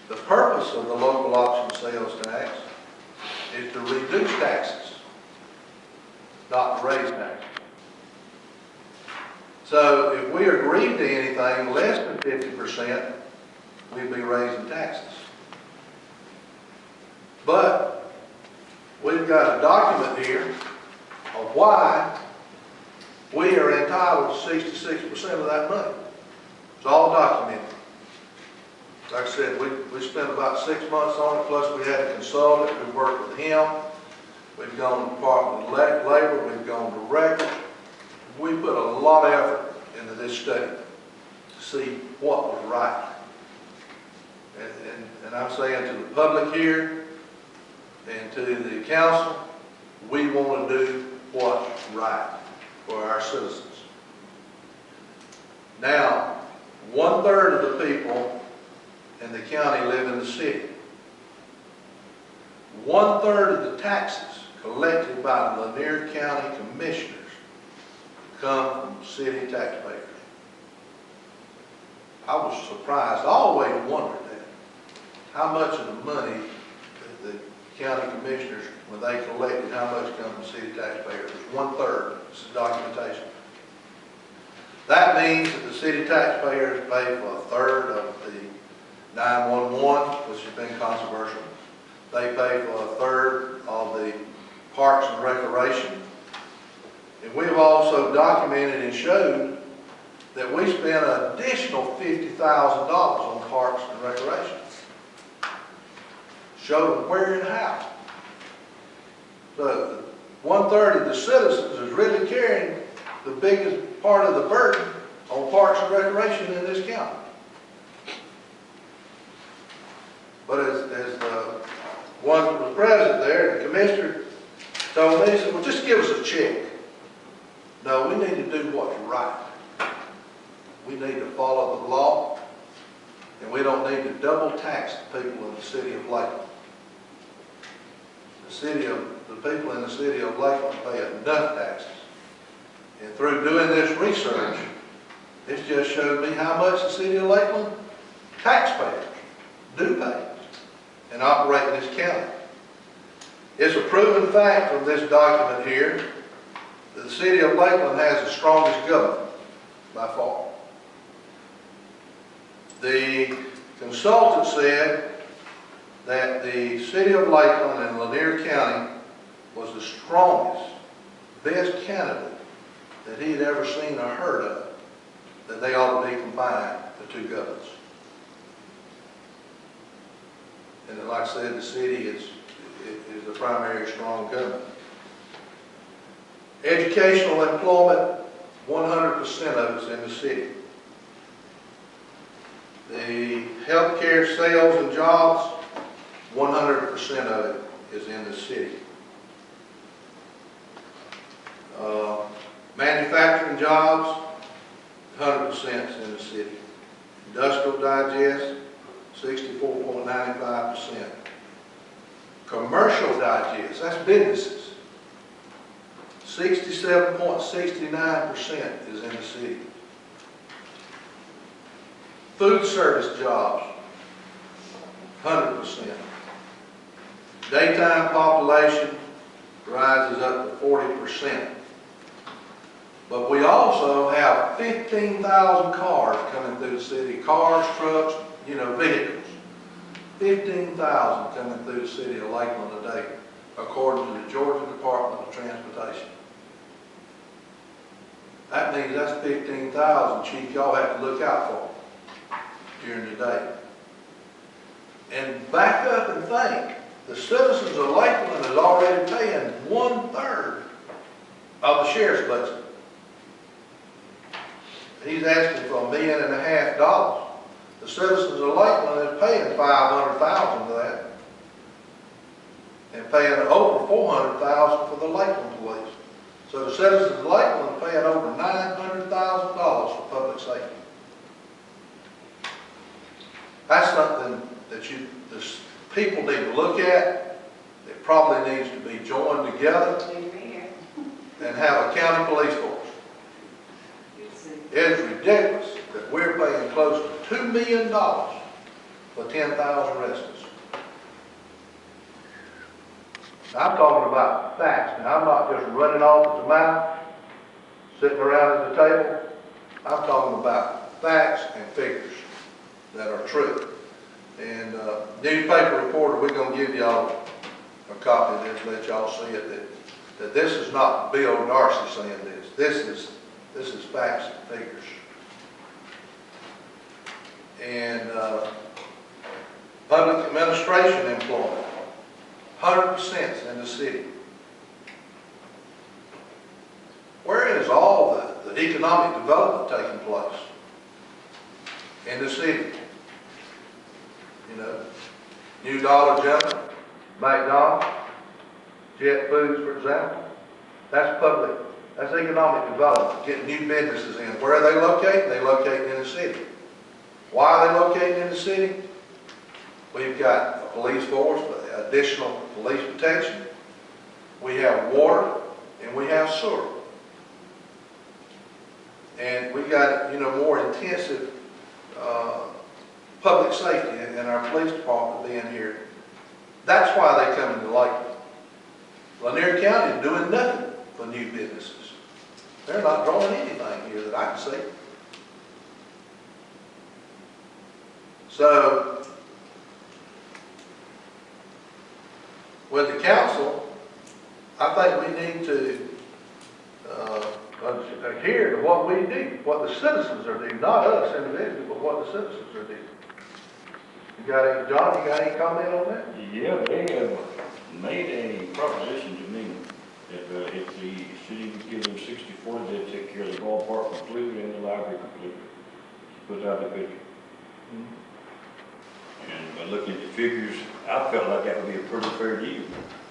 The purpose of the local option sales tax is to reduce taxes, not to raise taxes. So if we agreed to anything less than 50%, we'd be raising taxes. But we've got a document here of why we are entitled to 66% of that money. It's all documented. Like I said, we spent about 6 months on it, plus we had a consultant who worked with him. We've gone to the Department of Labor, we've gone to records. We put a lot of effort into this study to see what was right. And I'm saying to the public here and to the council, we want to do what's right for our citizens. Now, 1/3 of the people in the county live in the city. 1/3 of the taxes collected by the Lanier County Commissioners come from city taxpayers. I was surprised. I always wondered that. How much of the money that the county commissioners, when they collected, how much comes from city taxpayers? It was 1/3. This is documentation. That means that the city taxpayers pay for 1/3 of the 911, which has been controversial. They pay for 1/3 of the Parks and Recreation. And we've also documented and showed that we spent an additional $50,000 on Parks and Recreation. Showed them where and how. So 1/3 of the citizens is really carrying the biggest part of the burden on Parks and Recreation in this county. But as the one that was present there, the commissioner told me, he said, well, just give us a check. No, we need to do what's right. We need to follow the law, and we don't need to double tax the people in the city of Lakeland. The people in the city of Lakeland pay enough taxes. And through doing this research, it's just showed me how much the city of Lakeland taxpayers do pay and operate in this county. It's a proven fact from this document here that the city of Lakeland has the strongest government by far. The consultant said that the city of Lakeland and Lanier County was the strongest, best candidate that he had ever seen or heard of, that they ought to be combined, the two governments. And like I said, the city is the primary strong government. Educational employment, 100% of it's in the city. The healthcare sales and jobs, 100% of it is in the city. Manufacturing jobs, 100% is in the city. Industrial digest, 64.95%. Commercial digest, that's businesses, 67.69% is in the city. Food service jobs, 100%. Daytime population rises up to 40%. But we also have 15,000 cars coming through the city. Cars, trucks, vehicles. 15,000 coming through the city of Lakeland a day, according to the Georgia Department of Transportation. That means that's 15,000, Chief, y'all have to look out for during the day. And back up and think, the citizens of Lakeland is already paying 1/3 of the sheriff's budget. He's asking for $1.5 million. The citizens of Lakeland is paying $500,000 of that, and paying over $400,000 for the Lakeland police. So the citizens of Lakeland are paying over $900,000 for public safety. That's something that the people need to look at. It probably needs to be joined together and have a county police force. It is ridiculous that we're paying close to $2 million for 10,000 residents. Now, I'm talking about facts. Now, I'm not just running off at the mouth, sitting around at the table. I'm talking about facts and figures that are true. And newspaper reporter, we're going to give y'all a copy of this, let y'all see it, that this is not Bill Darcy saying this. This is facts and figures. And public administration employment, 100% in the city. Where is all the economic development taking place? In the city. You know, New Dollar General, McDonald's, Jet Foods, for example. That's public, that's economic development, getting new businesses in. Where are they located? They locate in the city. Why are they located in the city? We've got a police force, additional police protection. We have water, and we have sewer. And we got, you know, more intensive public safety in our police department being here. That's why they come into Lakeland. Lanier County is doing nothing for new businesses. They're not drawing anything here that I can see. So, with the council, I think we need to adhere to what we do, what the citizens are doing, not us individually, but what the citizens are doing. You got any, John, you got any comment on that? Yeah, they have made a proposition to me that if the city would give them 60-40, they'd take care of the ballpark completely and the library completely. Put out the picture. And by looking at the figures, I felt like that would be a pretty fair deal.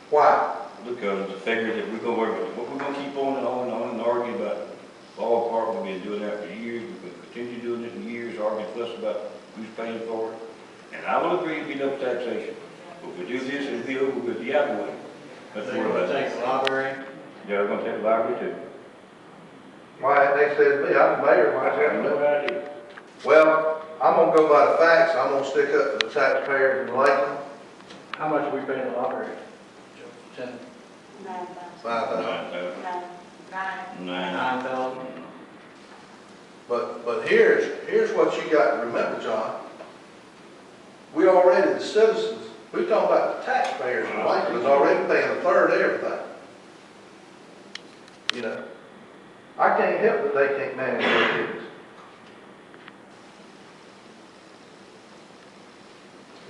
Why? Because the figure that we're going to work with, what we're going to keep on and arguing about ballpark, we've been doing that for years, we're going to continue doing it in years, arguing fuss about who's paying for it. And I will agree to be double taxation. But if we do this, it'll be over with the other way. That's They're going to take the library? Yeah, they're going to take the library too. Why, they said to me, I'm the mayor, why I have no is idea. Well, I'm going to go by the facts. I'm going to stick up for the taxpayers in Lakeland. How much are we paying the library? 10? 5,000. 9,000. 9,000? But here's what you got to remember, John. We already, the citizens, we're talking about the taxpayers in Lakeland is already paying a third of everything. You know, I can't help that they can't manage their business.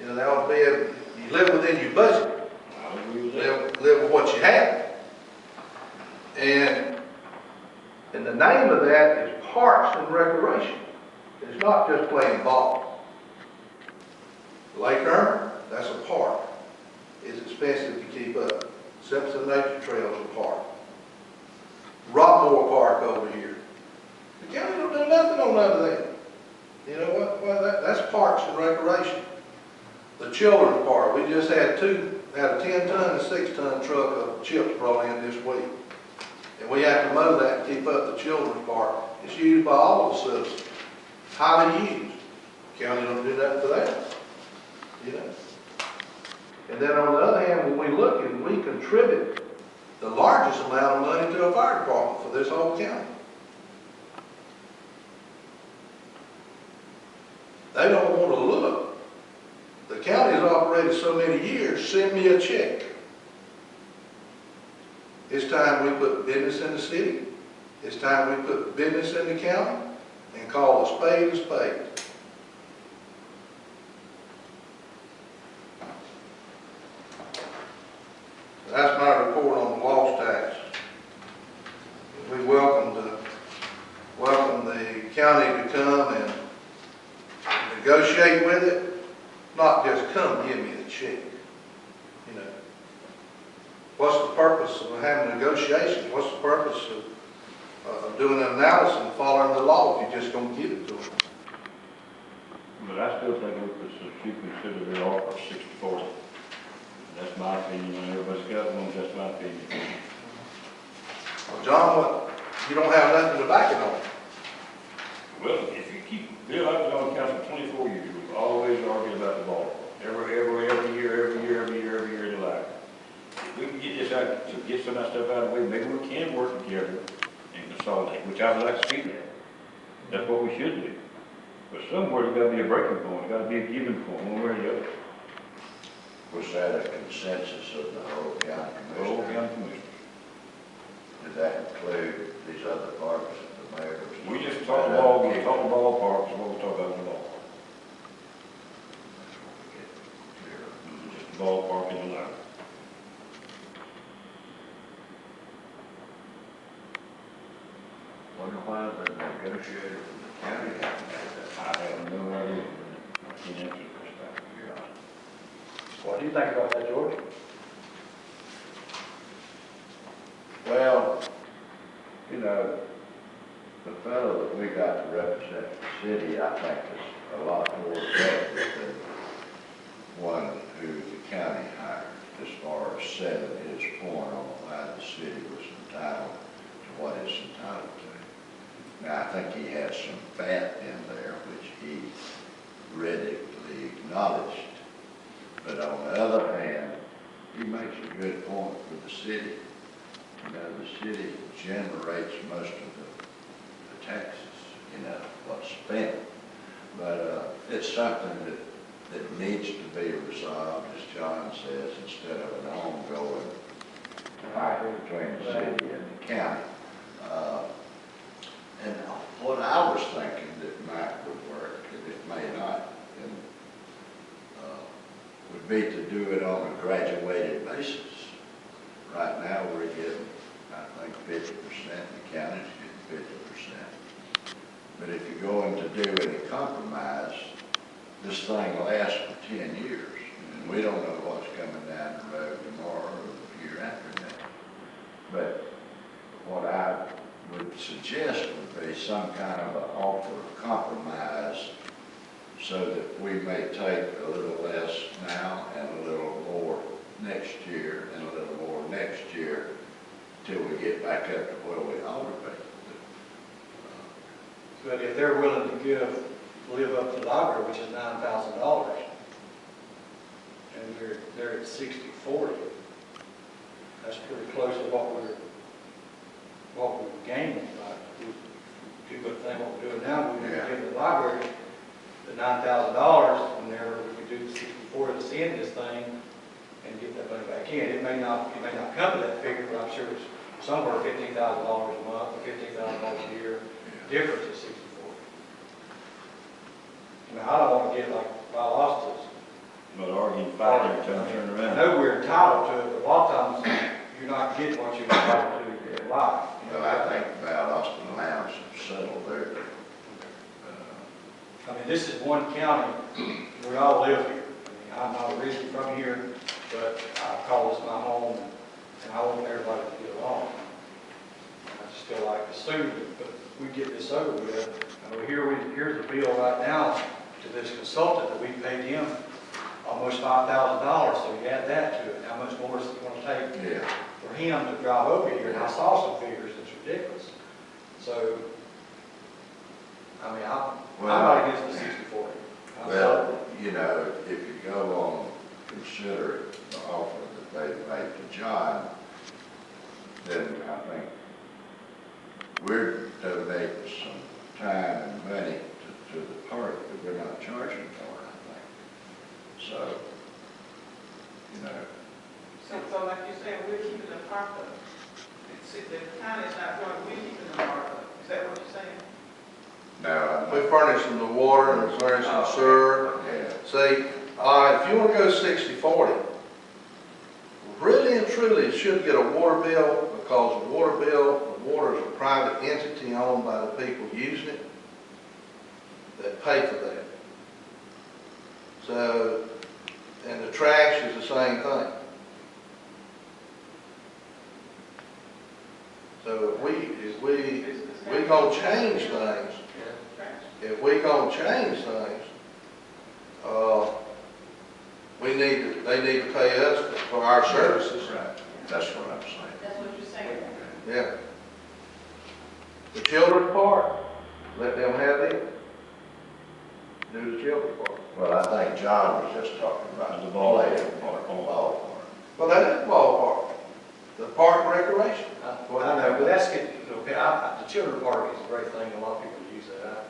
You know, they ought to be able, you live within your budget. I agree with that. Live with what you have. And the name of that is Parks and Recreation. It's not just playing ball. Lake Herman, that's a park. It's expensive to keep up. Simpson Nature Trail is a park. Rockmore Park over here. The county don't do nothing on none of that. You know what? Well, that's Parks and Recreation. The Children's Park, we just had a 10-ton and 6-ton truck of chips brought in this week. And we have to mow that to keep up the Children's Park. It's used by all of the citizens. Highly used. County don't do nothing for that. You know? And then on the other hand, when we look and we contribute the largest amount of money to a fire department for this whole county. They don't want to look. The county has operated so many years, send me a check. It's time we put business in the city. It's time we put business in the county and call a spade a spade. That's my report on the lost tax. We welcome the county to come and negotiate with it, not just come give me the check. You know, what's the purpose of having negotiations? What's the purpose of doing an analysis and following the law if you're just going to give it to them? But I still think we should consider their offer 60-40. That's my opinion. When everybody's got one, that's my opinion. Well, John, what? You don't have nothing to back it on. Well, if you keep, Bill, I've been on the council for 24 years. We've always arguing about the ball. Every year in the life. If we can get this out, to get some of that stuff out of the way, maybe we can work together and consolidate, which I would like to see that. That's what we should do. But somewhere there's gotta be a breaking point, there's gotta be a giving point, one way or the other. Was that a consensus of the whole county The whole commission? county commission. Did that include these other departments, the mayor? We just talked ball, we talked ballparks, what we talk about in the ballpark. Just the ballpark in the line. Wonder why the negotiator from the county hasn't had that. I have no idea. I can't answer this back here. What do you think about that, George? Well, you know, the fellow that we got to represent the city, I think is a lot more effective than one who the county hired, as far as setting his point on why the city was entitled to what it's entitled to. Now, I think he has some fat in there, which he readily acknowledged. But on the other hand, he makes a good point for the city. You know, the city generates most of the taxes, you know, what's spent. But it's something that needs to be resolved, as John says, instead of an ongoing fight between the city and the county. And what I was thinking that might would work, and it may not, and, would be to do it on a graduated basis. Right now, we're getting, I think, 50%, the county's getting 50%. But if you're going to do any compromise, this thing lasts for 10 years. And we don't know what's coming down the road tomorrow or the year after that. But what I would suggest would be some kind of an offer of compromise so that we may take a little less now and a little more next year and a little more next year till we get back up to where we ought to be. But if they're willing to live up to the library, which is $9,000, and they're at 60/40, that's pretty close to what we're gaining. Like, we do the thing what we're doing now, we give the library the $9,000, and there we could do the 60/40 to send this thing and get that money back in. It may not come to that figure, but I'm sure it's somewhere $15,000 a month or $15,000 a year difference at 60/40. I mean, I don't want to get like Valdosta's. But arguing fight every time you turn I around. know we're entitled to it, but a lot of times you're not getting what you're entitled to in life. You know, Well, I think Valdosta and Lowndes have settled there. I mean, this is one county, we all live here. I mean, I'm not originally from here, but I call this my home, and I want everybody to get along. I just feel like as soon as we get this over with, I mean, here's the bill right now to this consultant that we paid him almost $5,000, so you add that to it, how much more is it going to take for him to drive over here? And I saw some figures that's ridiculous. So, I mean, I'm not against the 60/40. Well, you know, if you go on, consider the offer that they made to John, then I think we're donating some time and money to the park that we're not charging for, I think. So, you know. So like you said, we're keeping the park up. The county's not going, we're keeping the park up. Is that what you're saying? No, We furnish them the water and furnish them sewer. yeah. See, if you want to go 60/40, really and truly, it should get a water bill, because the water is a private entity owned by the people using it that pay for that. So, and the trash is the same thing. So if we gonna change things, they need to pay us for our services. Right, that's what I'm saying. That's what you're saying? Yeah. The children's park, let them have it. do the children's park. Well, I think John was just talking about The ball playing park. ballpark. Well, that is the ballpark, the park and recreation. I know, but that's good, okay, the children's park is a great thing, a lot of people use that.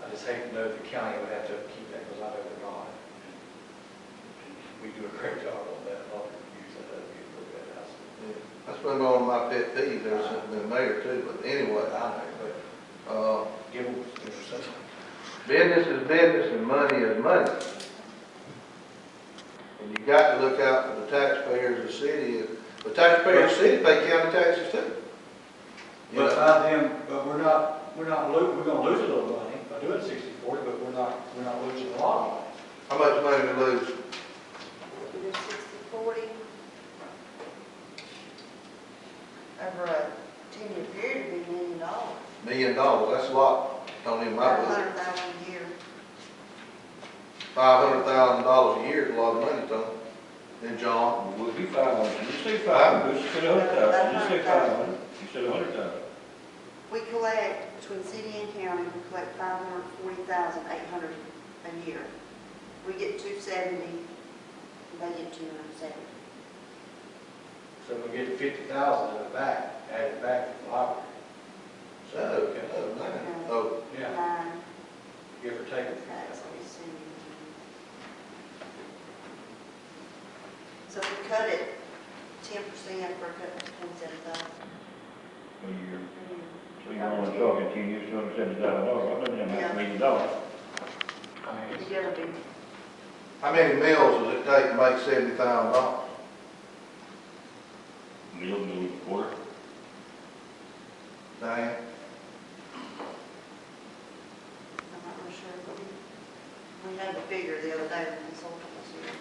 I just hate to know the county would have to keep that, because I know they're not. We do a great job on that, a lot of people use that, that'd be a little bit house. Yeah, that's been one of my pet peeves ever since I've been mayor too, but anyway, I know, but give them, something. business is business and money is money. And you got to look out for the taxpayers of the city. The taxpayers of the city pay county taxes too. You But know, by them, but we're gonna lose a little money by doing 60/40, but we're not losing a lot of money. how much money we lose? We do 60/40. Over a 10-year period, it'd be $1 million. $1 million, that's a lot. Don't even my book. $500,000 a year. $500,000 a year is a lot of money, Tony. And John, Would be 500, you say 500, you said 100,000, you said 500, you said 100,000. We collect, between city and county, we collect $540,800 a year. We get $270, they get $270. So we get 50,000 of it back, add it back to the library. oh, Yeah, Nine, give or take. that's what we see. So if we cut it 10%, we're cutting $27,000. A year. So you're only talking 10 years, $270,000, I'm looking at $1 million. I mean, It's gonna be, how many meals does it take to make $70,000? Meal, quarter. Diane? I'm not real sure, but we had the figure the other day when the consultant was here.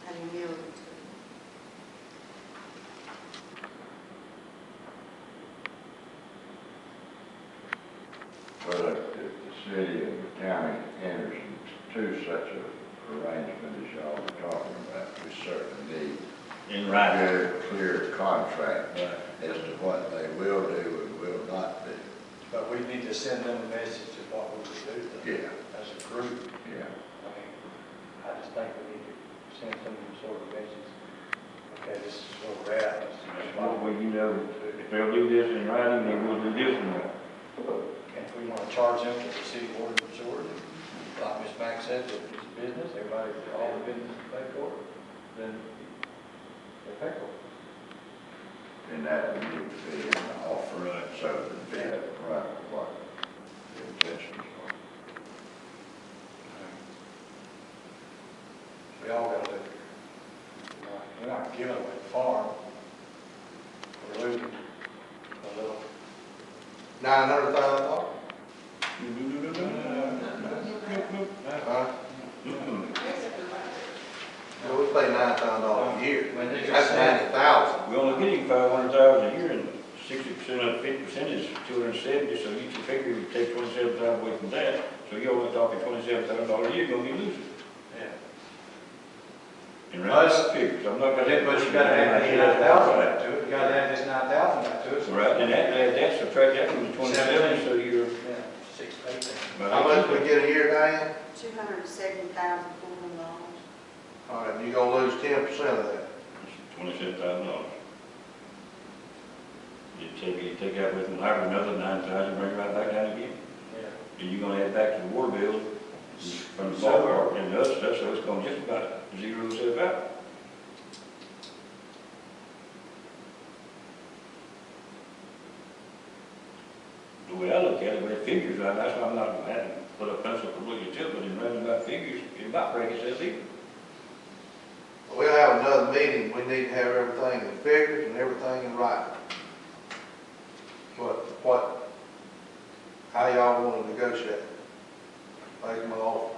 How many meals it took. But if the city and the county enters into such a arrangement as y'all are talking about, we certainly need In a writing. very clear contract Right. as to what they will do and will not do. but we need to send them a message of what we would do Yeah, as a group. yeah. I mean, I just think we need to send some sort of message. Okay, this is where we're at. Well, you know, if they'll do this in writing, they will do this in writing. And if we want to charge them for the city water and sewer, like Ms. Mack said, that it's a business, everybody, all the businesses pay for it, then they pay for it. And that would need to be in the offer, so that they have right what the intentions are. We all got to live here. We're not giving away the farm. We're losing a little. $900,000? Huh? Well, we pay $9,000 a year. When they That's just said, $90,000. We only getting 500,000 a year, and 60% of 50% is 270, so you can figure you take 27,000 away from that, so you're only talking $27,000 a year, you're gonna be losing. yeah. And round up figures, I'm not But gonna. you got to add the 9,000 back to it, you got to add this 9,000 back to it. So Right, and that subtract that from the 27, so you're. Yeah, 6, 8. How much we get a year, Diane? $270,400. All right, you're gonna lose 10% of that. $27,000. You take out with the library another 9,000, bring it right back down again. Yeah. And you're gonna add back to the water bill from the ballpark and us, so it's gonna just about zero itself out. The way I look at it, with figures, right, that's why I'm not gonna have to put a pencil completely to it, but in roundabout figures, it about break itself even. We'll have another meeting, we need to have everything in figures and everything in writing. How y'all want to negotiate? Make them offer.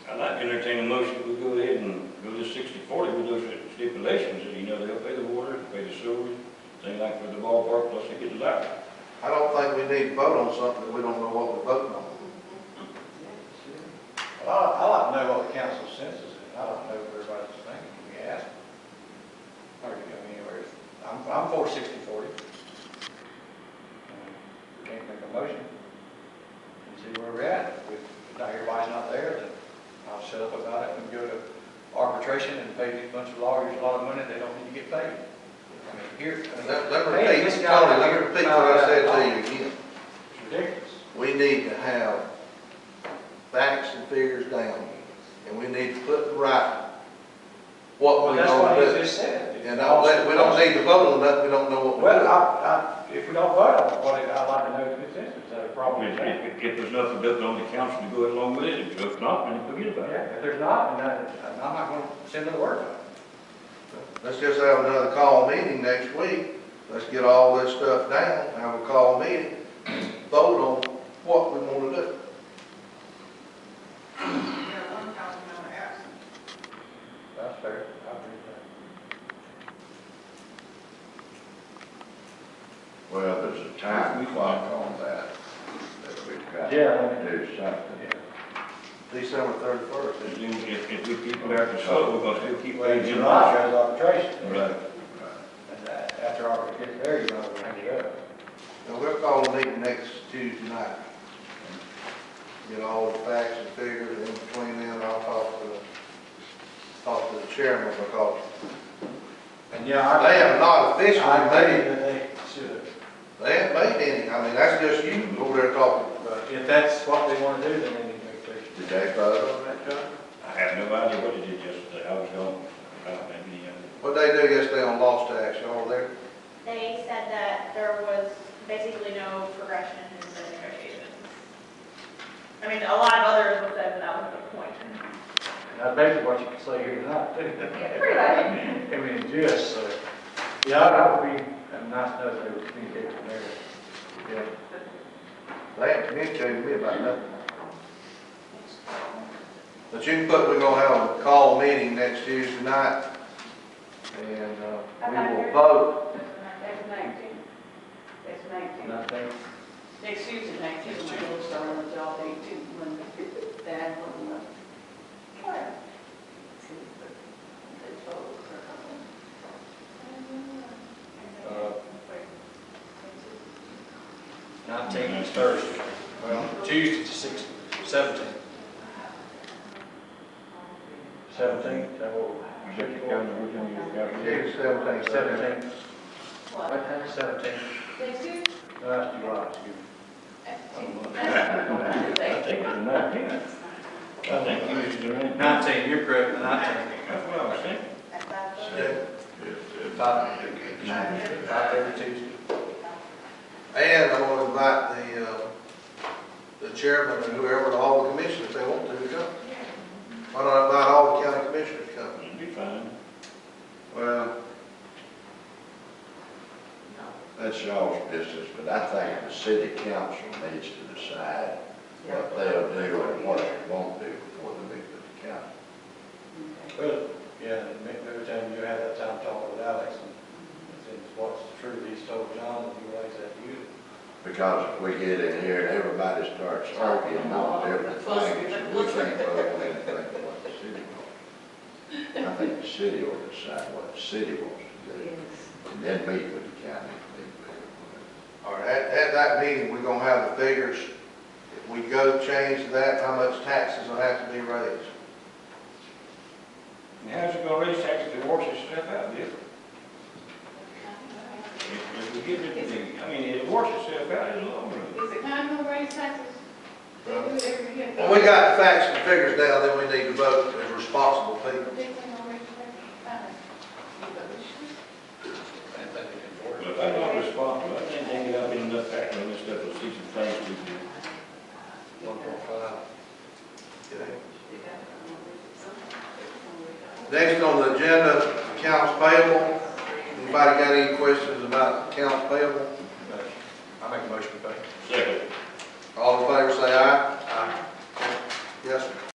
I'd like to entertain a motion, we go ahead and go to 60/40 with those stipulations, that, you know, they'll pay the water, pay the sewer, things like for the ballpark, plus they get the library. I don't think we need to vote on something that we don't know what we're voting on. Well, I like to know what the council's census is. I don't know what everybody's thinking. Can we ask? Or, I mean, I'm for 60/40. We can't make a motion and see where we're at. If everybody's not there, then arbitration and pay these bunch of lawyers a lot of money, they don't need to get paid. I mean, here, I mean, Let me hey, repeat, this guy Tony, right let me here, repeat what I said to $5,000. you again. It's ridiculous. We need to have facts and figures down, and we need to put in writing what Well, we're that's gonna what he do. just said. And we don't need to vote on that, we don't know what we're Well, doing. if we don't vote on it, what, I'd like to know the consensus, is that a problem? If there's nothing left on the council to go along with it, if not, then forget about it. Yeah, if there's not, then I'm not gonna send another word. Let's just have another call meeting next week. Let's get all this stuff down, have a call meeting, vote on what we want to do. We have one council member absent. That's fair, I agree with Well, there's a time clock on that we've got Yeah. to do something. that. December 31st. If we keep it after so, we're gonna still keep Well, paying in him. July, there's arbitration. Right. And after arbitration gets there, you're not gonna hang it up. And we'll call a meeting next Tuesday night. Get all the facts and figures, in between then, I'll talk to the chairman, because And yeah, they have not officially I agree made, that they should, they haven't made any, I mean, that's just you over there talking. but if that's what they wanna do, then they need to make clear. Did they vote on that, John? I have no idea what they did yesterday, I was gone. I don't have any idea. What'd they do yesterday on lost tax, y'all were there? They said that there was basically no progression in the negotiations. I mean, a lot of others would say that that was the point. And that's basically what you can say here tonight, too. Pretty much. I mean, just, yeah, that would be nice to know that they would communicate from there. Yeah. They haven't communicated with me about nothing. But you can put, we're gonna have a call meeting next Tuesday night, and, we will vote. That's 19. That's 19. Nothing. Next Tuesday, 19, when we'll start on the job day too, when that one, Uh, 19 is Thursday. Well, Tuesday's the 17th. 17th, is that what? You got your calendar with you, you got it? Tuesday, 17th. 17th. What? 17th. Next Tuesday? That's July, excuse me. I think it's the 19th. I think you was doing it. 19, you're correct, the 19th. That's what I was saying. At 5:30. Yeah. 5:30 Tuesday. And I'm gonna invite the chairman and whoever, and all the commissioners, if they want to come. Why not invite all the county commissioners to come? It'll be fine. Well, that's y'all's business, but I think the city council needs to decide what they'll do and what they won't do before they meet with the county. Well, yeah, every time you have that time talking with Alex, and what's true, he's told John, and he relays that to you. Because if we get in here and everybody starts arguing on different things, and we can't vote on anything but what the city wants. I think the city will decide what the city wants to do, and then meet with the county. All right, at that meeting, we're gonna have the figures. If we go change that, how much taxes will have to be raised? And how's it gonna raise taxes if it washes itself out, Bill? If we give it, I mean, it washes itself out in the long run. Is the county gonna raise taxes? They do it every year. When we got the facts and figures down, then we need to vote as responsible people. They gonna raise taxes? But if I'm not responsible, I think they get up in enough factor on this stuff, we'll see some things we do. 1.5. Next on the agenda, accounts payable. Anybody got any questions about accounts payable? I make a motion to pay. Second. All in favor say aye. Aye. Yes, sir.